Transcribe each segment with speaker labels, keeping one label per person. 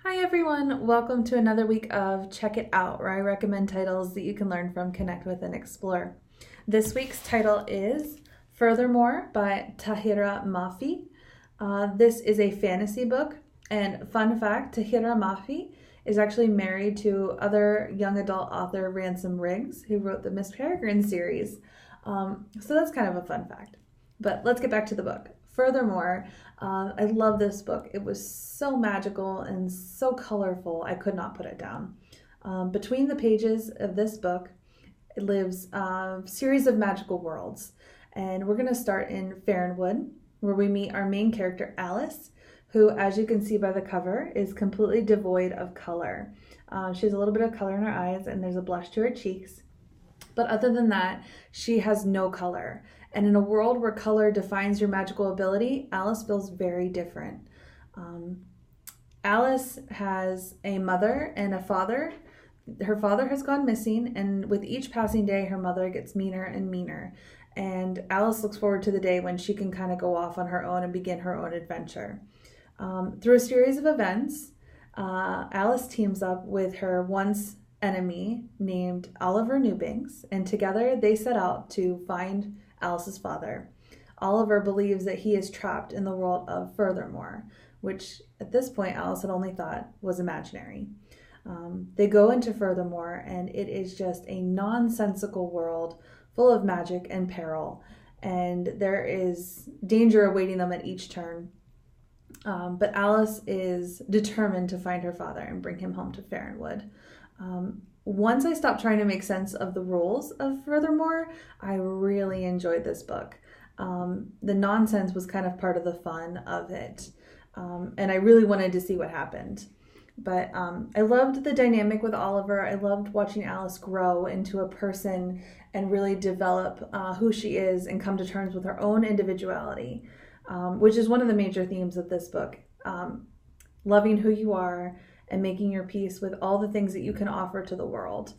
Speaker 1: Hi everyone, welcome to another week of Check It Out, where I recommend titles that you can learn from, connect with, and explore. This week's title is Furthermore by Tahira Mafi. This is a fantasy book, and fun fact, Tahira Mafi is actually married to other young adult author Ransom Riggs, who wrote the Miss Peregrine series. So that's kind of a fun fact. But let's get back to the book. Furthermore, I love this book. It was so magical and so colorful, I could not put it down. Between the pages of this book lives a series of magical worlds. And we're going to start in Farronwood, where we meet our main character, Alice, who, as you can see by the cover, is completely devoid of color. She has a little bit of color in her eyes, and there's a blush to her cheeks. But other than that, she has no color. And in a world where color defines your magical ability, Alice feels very different. Alice has a mother and a father. Her father has gone missing, and with each passing day, her mother gets meaner and meaner. And Alice looks forward to the day when she can kind of go off on her own and begin her own adventure. Through a series of events, Alice teams up with her once enemy named Oliver Newbanks, and together they set out to find Alice's father. Oliver believes that he is trapped in the world of Furthermore, which at this point Alice had only thought was imaginary. They go into Furthermore, and it is just a nonsensical world full of magic and peril, and there is danger awaiting them at each turn. But Alice is determined to find her father and bring him home to Farronwood. Once I stopped trying to make sense of the rules of Furthermore, I really enjoyed this book. The nonsense was kind of part of the fun of it, and I really wanted to see what happened. But I loved the dynamic with Oliver. I loved watching Alice grow into a person and really develop who she is and come to terms with her own individuality, which is one of the major themes of this book. Loving who you are and making your peace with all the things that you can offer to the world.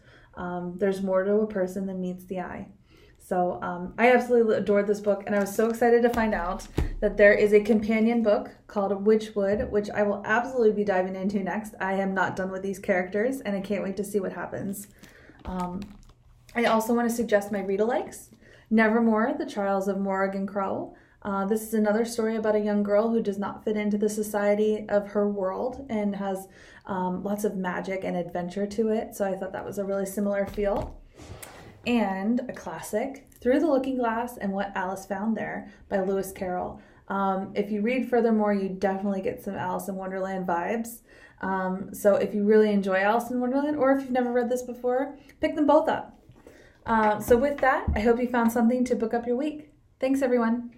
Speaker 1: There's more to a person than meets the eye. So I absolutely adored this book, and I was so excited to find out that there is a companion book called Witchwood, which I will absolutely be diving into next. I am not done with these characters, and I can't wait to see what happens. I also want to suggest my read-alikes. Nevermore, The Trials of Morrigan Crow. This is another story about a young girl who does not fit into the society of her world and has lots of magic and adventure to it. So I thought that was a really similar feel. And a classic, Through the Looking Glass and What Alice Found There by Lewis Carroll. If you read Furthermore, you definitely get some Alice in Wonderland vibes. So if you really enjoy Alice in Wonderland, or if you've never read this before, pick them both up. So with that, I hope you found something to book up your week. Thanks, everyone.